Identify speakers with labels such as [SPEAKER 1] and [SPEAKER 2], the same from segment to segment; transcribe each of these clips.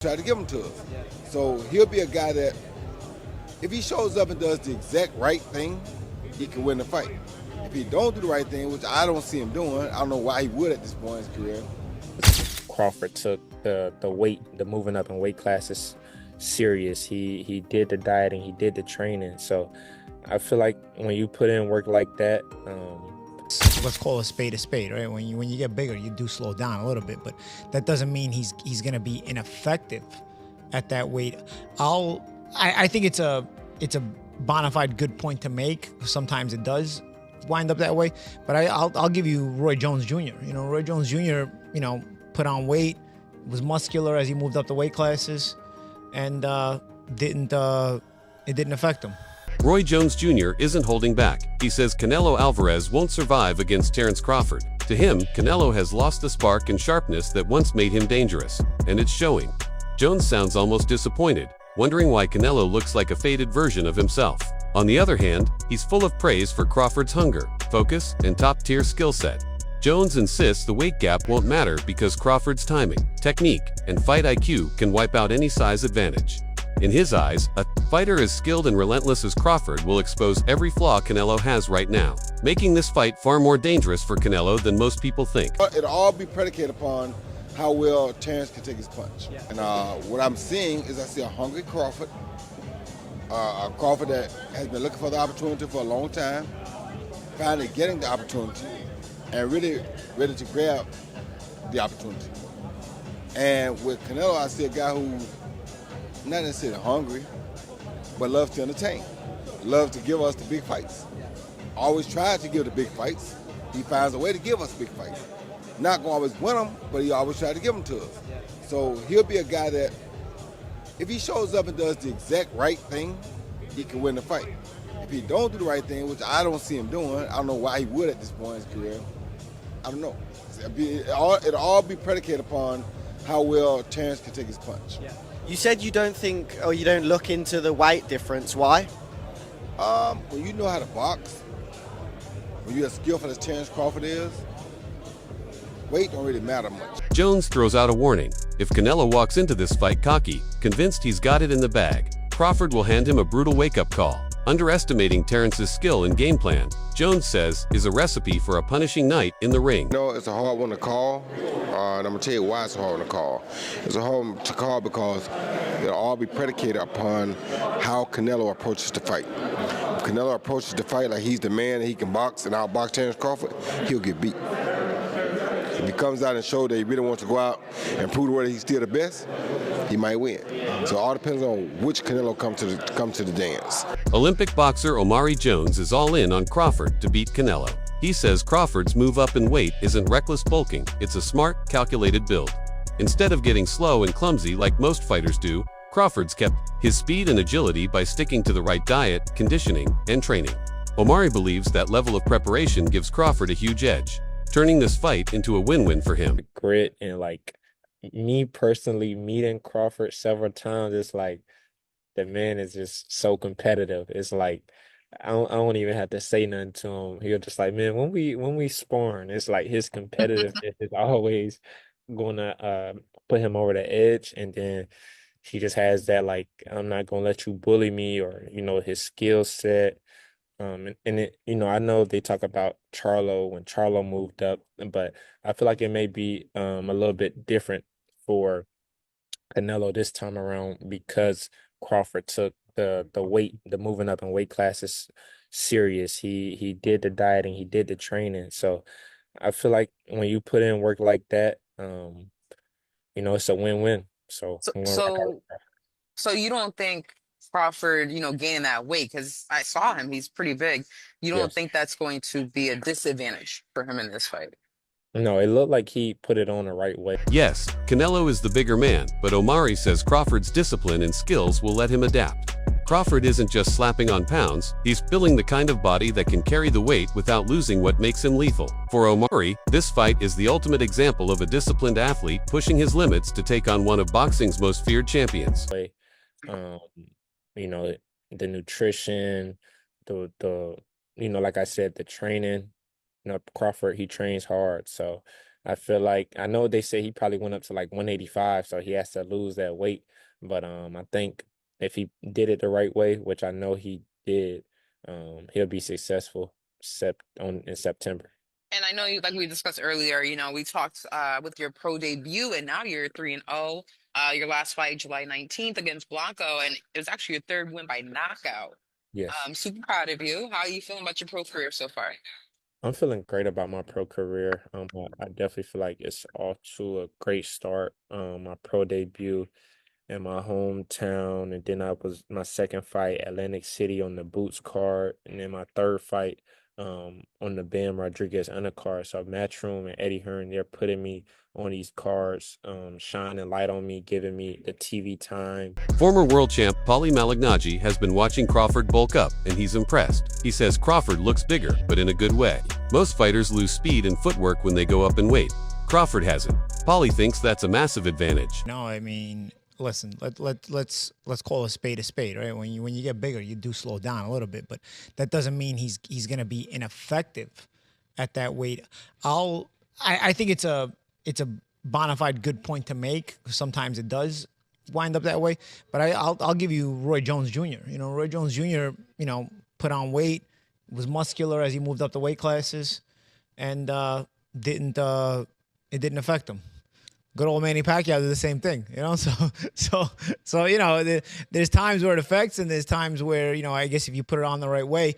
[SPEAKER 1] Try to give them to us. So he'll be a guy that, if he shows up and does the exact right thing, he can win the fight. If he don't do the right thing, which I don't see him doing, I don't know why he would at this point in his career.
[SPEAKER 2] Crawford took the moving up in weight classes serious. He did the dieting, he did the training. So I feel like when you put in work like that,
[SPEAKER 3] let's call a spade, right? When you get bigger, you do slow down a little bit, but that doesn't mean he's gonna be ineffective at that weight. I think it's a bona fide good point to make. Sometimes it does wind up that way, but I'll give you Roy Jones Jr. Roy Jones Jr. Put on weight, was muscular as he moved up the weight classes, and it didn't affect him.
[SPEAKER 4] Roy Jones Jr. isn't holding back. He says Canelo Alvarez won't survive against Terence Crawford. To him, Canelo has lost the spark and sharpness that once made him dangerous, and it's showing. Jones sounds almost disappointed, wondering why Canelo looks like a faded version of himself. On the other hand, he's full of praise for Crawford's hunger, focus, and top-tier skill set. Jones insists the weight gap won't matter because Crawford's timing, technique, and fight IQ can wipe out any size advantage. In his eyes, a fighter as skilled and relentless as Crawford will expose every flaw Canelo has right now, making this fight far more dangerous for Canelo than most people think.
[SPEAKER 1] It'll all be predicated upon how well Terence can take his punch. And what I'm seeing is I see a hungry Crawford, a Crawford that has been looking for the opportunity for a long time, finally getting the opportunity, and really ready to grab the opportunity. And with Canelo, I see a guy who not necessarily hungry, but loves to entertain, loves to give us the big fights. Always tries to give the big fights. He finds a way to give us big fights. Not going to always win them, but he always tries to give them to us. So he'll be a guy that, if he shows up and does the exact right thing, he can win the fight. If he don't do the right thing, which I don't see him doing, I don't know why he would at this point in his career. I don't know. It'll all be predicated upon how well Terence can take his punch.
[SPEAKER 5] You said you don't think, or you don't look into the weight difference. Why?
[SPEAKER 1] When you know how to box, when you're as skillful as Terence Crawford is, weight don't really matter much.
[SPEAKER 4] Jones throws out a warning. If Canelo walks into this fight cocky, convinced he's got it in the bag, Crawford will hand him a brutal wake-up call. Underestimating Terence's skill and game plan, Jones says, is a recipe for a punishing night in the ring.
[SPEAKER 1] It's a hard one to call, and I'm going to tell you why it's a hard one to call. It's a hard one to call because it'll all be predicated upon how Canelo approaches the fight. If Canelo approaches the fight like he's the man and he can box and outbox Terence Crawford, he'll get beat. If he comes out and shows that he really wants to go out and prove whether he's still the best, he might win. So it all depends on which Canelo come to the dance.
[SPEAKER 4] Olympic boxer Omari Jones is all in on Crawford to beat Canelo. He says Crawford's move up in weight isn't reckless bulking, it's a smart, calculated build. Instead of getting slow and clumsy like most fighters do, Crawford's kept his speed and agility by sticking to the right diet, conditioning, and training. Omari believes that level of preparation gives Crawford a huge edge, turning this fight into a win-win for him.
[SPEAKER 2] grit and me personally meeting Crawford several times, it's like the man is just so competitive. It's like I don't even have to say nothing to him. He'll just like, man, when we sparring, it's like his competitiveness is always gonna put him over the edge, and then he just has that like, I'm not gonna let you bully me, or his skill set. I know they talk about Charlo when Charlo moved up, but I feel like it may be a little bit different for Canelo this time around because Crawford took the moving up in weight classes serious. He did the dieting, he did the training. So I feel like when you put in work like that, it's a win-win. So
[SPEAKER 6] So,
[SPEAKER 2] I'm gonna rock out
[SPEAKER 6] so,
[SPEAKER 2] with that.
[SPEAKER 6] so you don't think Crawford, gaining that weight, because I saw him, he's pretty big. You don't
[SPEAKER 2] Yes.
[SPEAKER 6] think that's going to be a disadvantage for him in this fight?
[SPEAKER 2] No, it looked like he put it on the right way.
[SPEAKER 4] Yes, Canelo is the bigger man, but Omari says Crawford's discipline and skills will let him adapt. Crawford isn't just slapping on pounds, he's building the kind of body that can carry the weight without losing what makes him lethal. For Omari, this fight is the ultimate example of a disciplined athlete pushing his limits to take on one of boxing's most feared champions.
[SPEAKER 2] Um, the nutrition, like I said, the training. Crawford, he trains hard, so I feel like I know they say he probably went up to like 185, so he has to lose that weight. But I think if he did it the right way, which I know he did, he'll be successful in September.
[SPEAKER 6] And I know you, like we discussed earlier, we talked with your pro debut, and now you're 3-0. Your last fight, July 19th against Blanco, and it was actually your third win by knockout.
[SPEAKER 2] Yes.
[SPEAKER 6] Super proud of you. How are you feeling about your pro career so far?
[SPEAKER 2] I'm feeling great about my pro career. I definitely feel like it's off to a great start. My pro debut in my hometown, and then I was my second fight, Atlantic City on the Boots card, and then my third fight, on the Bam Rodriguez undercard. So Matchroom and Eddie Hearn, they're putting me on these cards, shining light on me, giving me the TV time.
[SPEAKER 4] Former world champ Paulie Malignaggi has been watching Crawford bulk up, and he's impressed. He says Crawford looks bigger, but in a good way. Most fighters lose speed and footwork when they go up in weight. Crawford hasn't. Paulie thinks that's a massive advantage.
[SPEAKER 3] No, I mean, listen, let's call a spade, right? When you get bigger, you do slow down a little bit, but that doesn't mean he's gonna be ineffective at that weight. I think it's a bona fide good point to make. Sometimes it does wind up that way, but I'll give you Roy Jones Jr. Roy Jones Jr. Put on weight, was muscular as he moved up the weight classes, and it didn't affect him. Good old Manny Pacquiao did the same thing, So there's times where it affects, and there's times where I guess if you put it on the right way.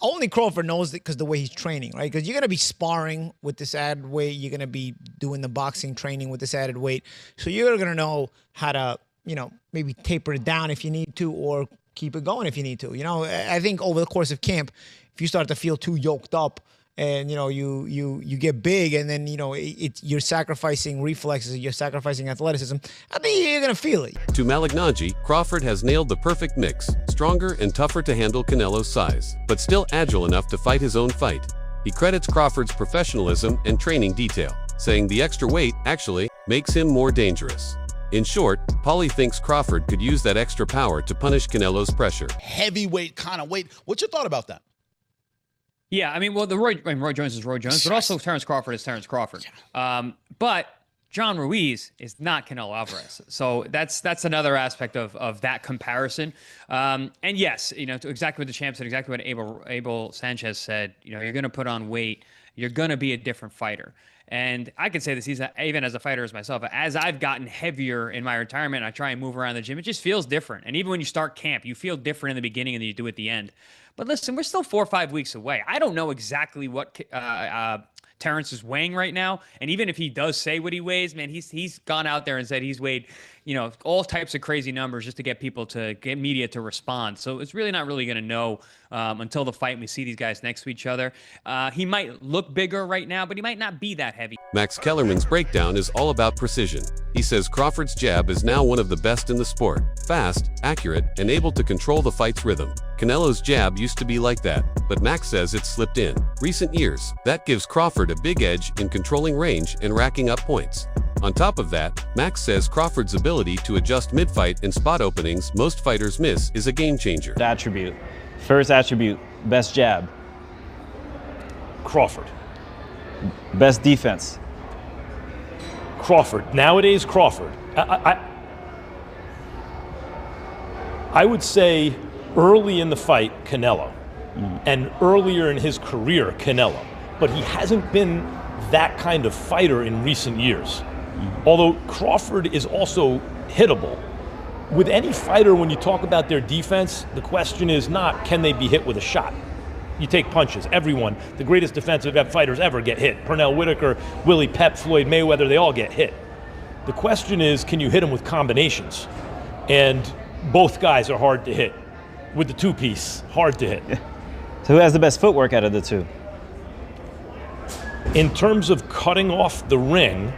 [SPEAKER 3] Only Crawford knows it because the way he's training, right? Because you're going to be sparring with this added weight. You're going to be doing the boxing training with this added weight. So you're going to know how to, maybe taper it down if you need to, or keep it going if you need to. I think over the course of camp, if you start to feel too yoked up, and you get big, and then you're sacrificing reflexes, you're sacrificing athleticism, I think you're gonna feel it.
[SPEAKER 4] To Malignaggi, Crawford has nailed the perfect mix: stronger and tougher to handle Canelo's size, but still agile enough to fight his own fight. He credits Crawford's professionalism and training detail, saying the extra weight actually makes him more dangerous. In short, Paulie thinks Crawford could use that extra power to punish Canelo's pressure.
[SPEAKER 7] Heavyweight kind of weight. What's your thought about that?
[SPEAKER 8] Yeah, I mean, well, Roy Jones is Roy Jones, but also Terence Crawford is Terence Crawford. But John Ruiz is not Canelo Alvarez. So that's another aspect of that comparison. And yes, exactly what the champ said, exactly what Abel Sanchez said, you're going to put on weight, you're going to be a different fighter. And I can say this even as a fighter as myself, as I've gotten heavier in my retirement, I try and move around the gym, it just feels different. And even when you start camp, you feel different in the beginning than you do at the end. But listen, we're still 4 or 5 weeks away. I don't know exactly what Terence is weighing right now. And even if he does say what he weighs, man, he's gone out there and said he's weighed, all types of crazy numbers just to get media to respond. So it's really not really going to know until the fight and we see these guys next to each other. He might look bigger right now, but he might not be that heavy.
[SPEAKER 4] Max Kellerman's breakdown is all about precision. He says Crawford's jab is now one of the best in the sport. Fast, accurate, and able to control the fight's rhythm. Canelo's jab used to be like that, but Max says it's slipped in recent years. That gives Crawford a big edge in controlling range and racking up points. On top of that, Max says Crawford's ability to adjust mid-fight and spot openings most fighters miss is a game changer.
[SPEAKER 9] First attribute, best jab.
[SPEAKER 10] Crawford.
[SPEAKER 9] Best defense.
[SPEAKER 10] Crawford. Nowadays, Crawford. I would say early in the fight, Canelo. And earlier in his career, Canelo. But he hasn't been that kind of fighter in recent years. Although Crawford is also hittable. With any fighter, when you talk about their defense, the question is not, can they be hit with a shot? You take punches. Everyone, the greatest defensive fighters ever get hit. Pernell Whitaker, Willie Pep, Floyd Mayweather, they all get hit. The question is, can you hit them with combinations? And both guys are hard to hit. With the two-piece, hard to hit.
[SPEAKER 9] So who has the best footwork out of the two?
[SPEAKER 10] In terms of cutting off the ring,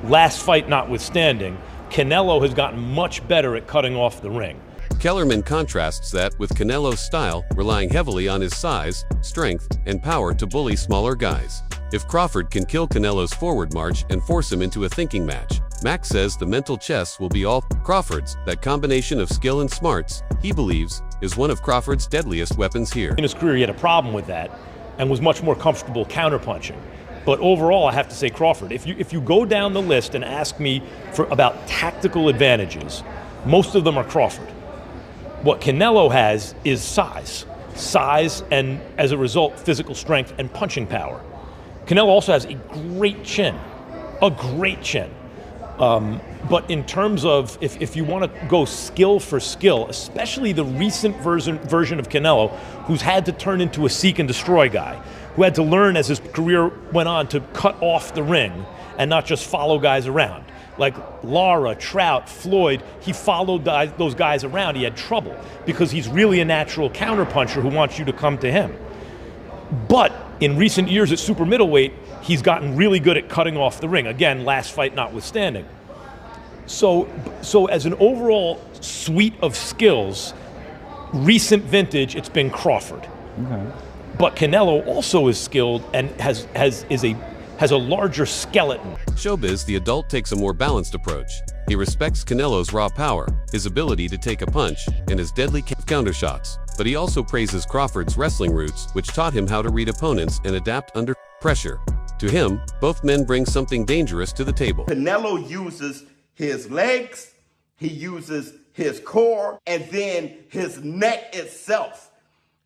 [SPEAKER 10] last fight notwithstanding, Canelo has gotten much better at cutting off the ring.
[SPEAKER 4] Kellerman contrasts that with Canelo's style, relying heavily on his size, strength, and power to bully smaller guys. If Crawford can kill Canelo's forward march and force him into a thinking match, Max says the mental chess will be all Crawford's. That combination of skill and smarts, he believes, is one of Crawford's deadliest weapons here.
[SPEAKER 10] In his career, he had a problem with that and was much more comfortable counterpunching. But overall, I have to say Crawford. If you go down the list and ask me about tactical advantages, most of them are Crawford. What Canelo has is size, and as a result, physical strength and punching power. Canelo also has a great chin. But in terms of if you want to go skill for skill, especially the recent version of Canelo, who's had to turn into a seek and destroy guy, who had to learn as his career went on to cut off the ring and not just follow guys around. Like Lara, Trout, Floyd, he followed those guys around. He had trouble because he's really a natural counterpuncher who wants you to come to him. But in recent years at super middleweight, he's gotten really good at cutting off the ring. Again, last fight notwithstanding. So as an overall suite of skills, recent vintage, it's been Crawford. Okay. But Canelo also is skilled and has a larger skeleton.
[SPEAKER 4] Showbiz, the adult, takes a more balanced approach. He respects Canelo's raw power, his ability to take a punch, and his deadly countershots. But he also praises Crawford's wrestling roots, which taught him how to read opponents and adapt under pressure. To him, both men bring something dangerous to the table.
[SPEAKER 11] Canelo uses his legs, he uses his core, and then his neck itself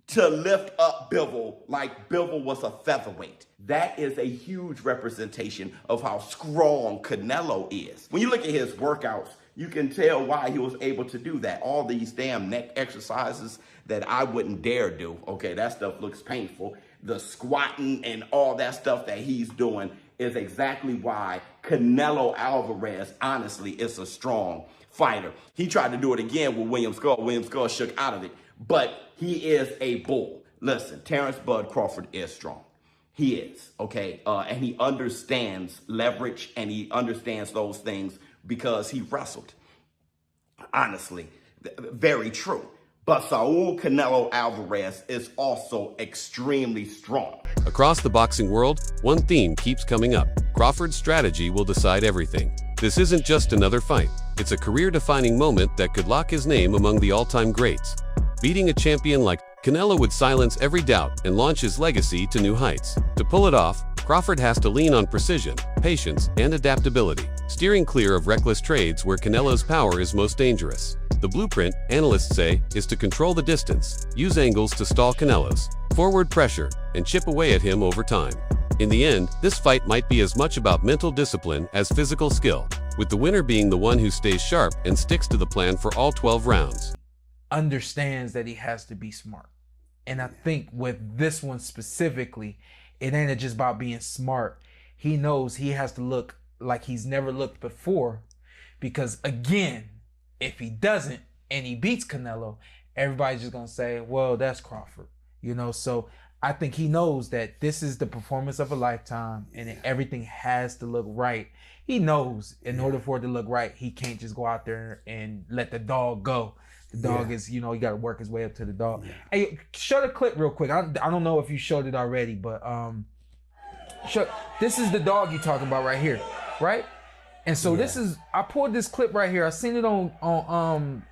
[SPEAKER 11] to lift up Bivol like Bivol was a featherweight. That is a huge representation of how strong Canelo is. When you look at his workouts, you can tell why he was able to do that. All these damn neck exercises that I wouldn't dare do. Okay, that stuff looks painful. The squatting and all that stuff that he's doing is exactly why Canelo Alvarez, honestly, is a strong fighter. He tried to do it again with William Skull. William Skull shook out of it, but he is a bull. Listen, Terence Bud Crawford is strong. He is, okay? And he understands leverage and he understands those things because he wrestled. Honestly, very true. But Saul Canelo Alvarez is also extremely strong.
[SPEAKER 4] Across the boxing world, one theme keeps coming up. Crawford's strategy will decide everything. This isn't just another fight. It's a career-defining moment that could lock his name among the all-time greats. Beating a champion like Canelo would silence every doubt and launch his legacy to new heights. To pull it off, Crawford has to lean on precision, patience, and adaptability, steering clear of reckless trades where Canelo's power is most dangerous. The blueprint, analysts say, is to control the distance, use angles to stall Canelo's forward pressure, and chip away at him over time. In the end, this fight might be as much about mental discipline as physical skill, with the winner being the one who stays sharp and sticks to the plan for all 12 rounds.
[SPEAKER 12] Understands that he has to be smart. And I think with this one specifically, it ain't just about being smart. He knows he has to look like he's never looked before, because again, if he doesn't and he beats Canelo, everybody's just gonna say, well, that's Crawford, you know? So I think he knows that this is the performance of a lifetime and everything has to look right. He knows in order for it to look right, he can't just go out there and let the dog go. The dog is, you know, he got to work his way up to the dog. Hey, show the clip real quick. I don't know if you showed it already, but this is the dog you're talking about right here, right? And so this is, I pulled this clip right here. I seen it on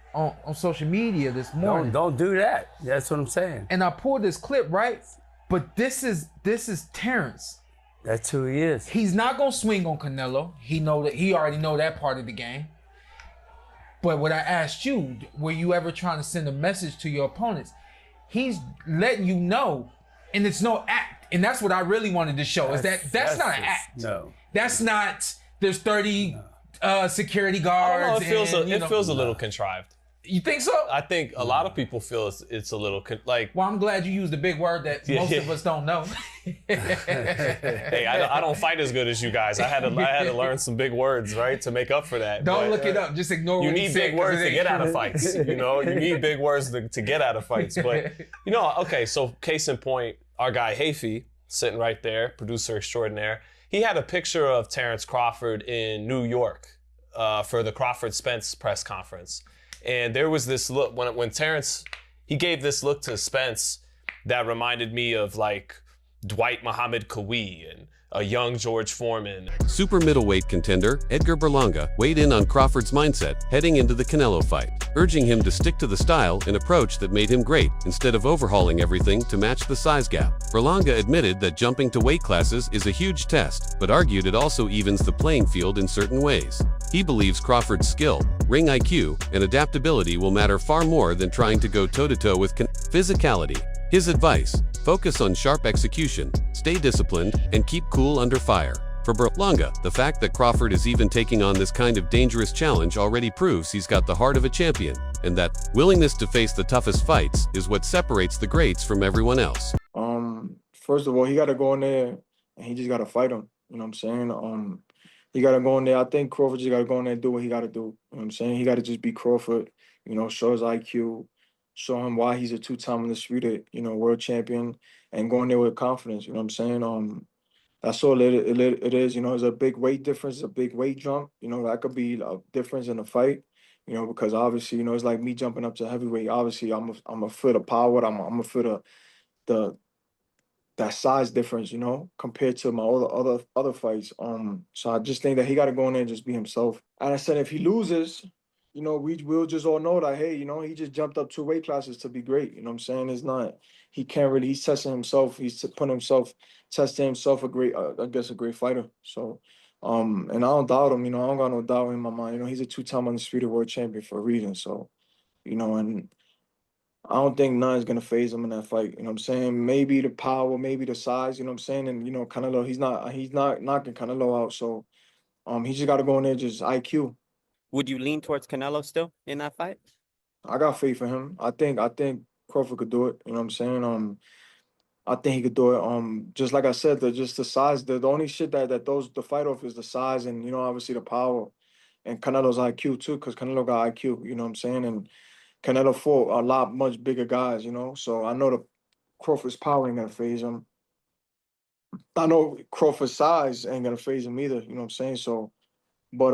[SPEAKER 12] social media this morning.
[SPEAKER 13] Don't do that. That's what I'm saying.
[SPEAKER 12] And I pulled this clip, right? But this is Terence.
[SPEAKER 13] That's who he is.
[SPEAKER 12] He's not gonna swing on Canelo. He already know that part of the game. But what I asked you, were you ever trying to send a message to your opponents? He's letting you know, and it's no act. And that's what I really wanted to show, is that's not an act.
[SPEAKER 13] No.
[SPEAKER 12] That's not, there's 30 security guards.
[SPEAKER 14] I don't know, it feels a little contrived.
[SPEAKER 12] You think so?
[SPEAKER 14] I think a lot of people feel it's a little like.
[SPEAKER 12] Well, I'm glad you used a big word that most of us don't know.
[SPEAKER 14] Hey, I don't fight as good as you guys. I had to learn some big words, right, to make up for that.
[SPEAKER 12] Don't look it up. Just ignore.
[SPEAKER 14] You need big words to get out of fights. You know, you need big words to get out of fights. But you know, okay. So case in point, our guy Hafey, sitting right there, producer extraordinaire. He had a picture of Terence Crawford in New York for the Crawford Spence press conference. And there was this look, when Terence, he gave this look to Spence that reminded me of like Dwight Muhammad Qawi and a young George Foreman.
[SPEAKER 4] Super middleweight contender Edgar Berlanga weighed in on Crawford's mindset heading into the Canelo fight, urging him to stick to the style and approach that made him great instead of overhauling everything to match the size gap. Berlanga admitted that jumping to weight classes is a huge test, but argued it also evens the playing field in certain ways. He believes Crawford's skill, ring IQ, and adaptability will matter far more than trying to go toe-to-toe with physicality. His advice: focus on sharp execution, stay disciplined, and keep cool under fire. For Berlanga, the fact that Crawford is even taking on this kind of dangerous challenge already proves he's got the heart of a champion, and that willingness to face the toughest fights is what separates the greats from everyone else.
[SPEAKER 15] First of all, he got to go in there and he just got to fight him. You know what I'm saying? He got to go in there. I think Crawford just got to go in there and do what he got to do. You know what I'm saying? He got to just be Crawford, you know, show his IQ, show him why he's a two-time undisputed, you know, world champion, and go in there with confidence. You know what I'm saying? That's all it is. You know, it's a big weight difference, a big weight jump. You know, that could be a difference in the fight. You know, because obviously, you know, it's like me jumping up to heavyweight. Obviously, I'm a foot of power. I'm a foot of that size difference, you know, compared to my other fights. So I just think that he got to go in there and just be himself. And I said, if he loses, you know, we'll just all know that, hey, you know, he just jumped up 2 weight classes to be great. You know what I'm saying? It's not, he can't really, he's testing himself. He's testing himself a great fighter. So, and I don't doubt him, you know, I don't got no doubt in my mind. You know, he's a 2-time undisputed world champion for a reason. So, you know, and I don't think none's gonna phase him in that fight. You know what I'm saying? Maybe the power, maybe the size, you know what I'm saying? And, you know, Canelo, he's not knocking Canelo out. So, he just got to go in there, just IQ.
[SPEAKER 16] Would you lean towards Canelo still in that fight?
[SPEAKER 15] I got faith in him. I think Crawford could do it. You know what I'm saying? I think he could do it. Just like I said, just the size. The only shit that throws the fight off is the size and, you know, obviously the power. And Canelo's IQ too, because Canelo got IQ, you know what I'm saying? And Canelo fought a lot much bigger guys, you know? So I know the Crawford's power ain't gonna phase him. I know Crawford's size ain't gonna phase him either, you know what I'm saying? So, but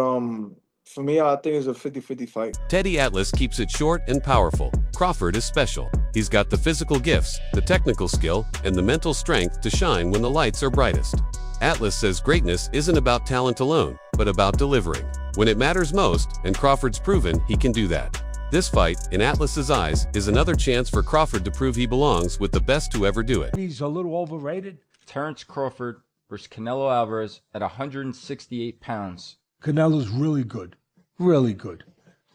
[SPEAKER 15] for me, I think it's a 50-50 fight.
[SPEAKER 4] Teddy Atlas keeps it short and powerful. Crawford is special. He's got the physical gifts, the technical skill, and the mental strength to shine when the lights are brightest. Atlas says greatness isn't about talent alone, but about delivering when it matters most, and Crawford's proven he can do that. This fight, in Atlas's eyes, is another chance for Crawford to prove he belongs with the best to ever do it.
[SPEAKER 17] He's a little overrated.
[SPEAKER 18] Terence Crawford versus Canelo Alvarez at 168 pounds.
[SPEAKER 17] Canelo's really good. Really good.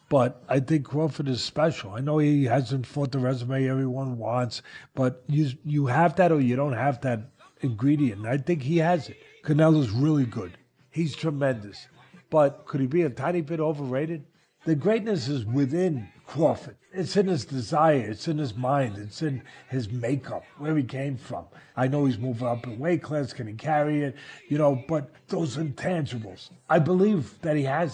[SPEAKER 17] But I think Crawford is special. I know he hasn't fought the resume everyone wants, but you have that or you don't have that ingredient. I think he has it. Canelo's really good. He's tremendous. But could he be a tiny bit overrated? The greatness is within Crawford. It's in his desire. It's in his mind. It's in his makeup, where he came from. I know he's moving up in weight class. Can he carry it? You know, but those intangibles, I believe that he has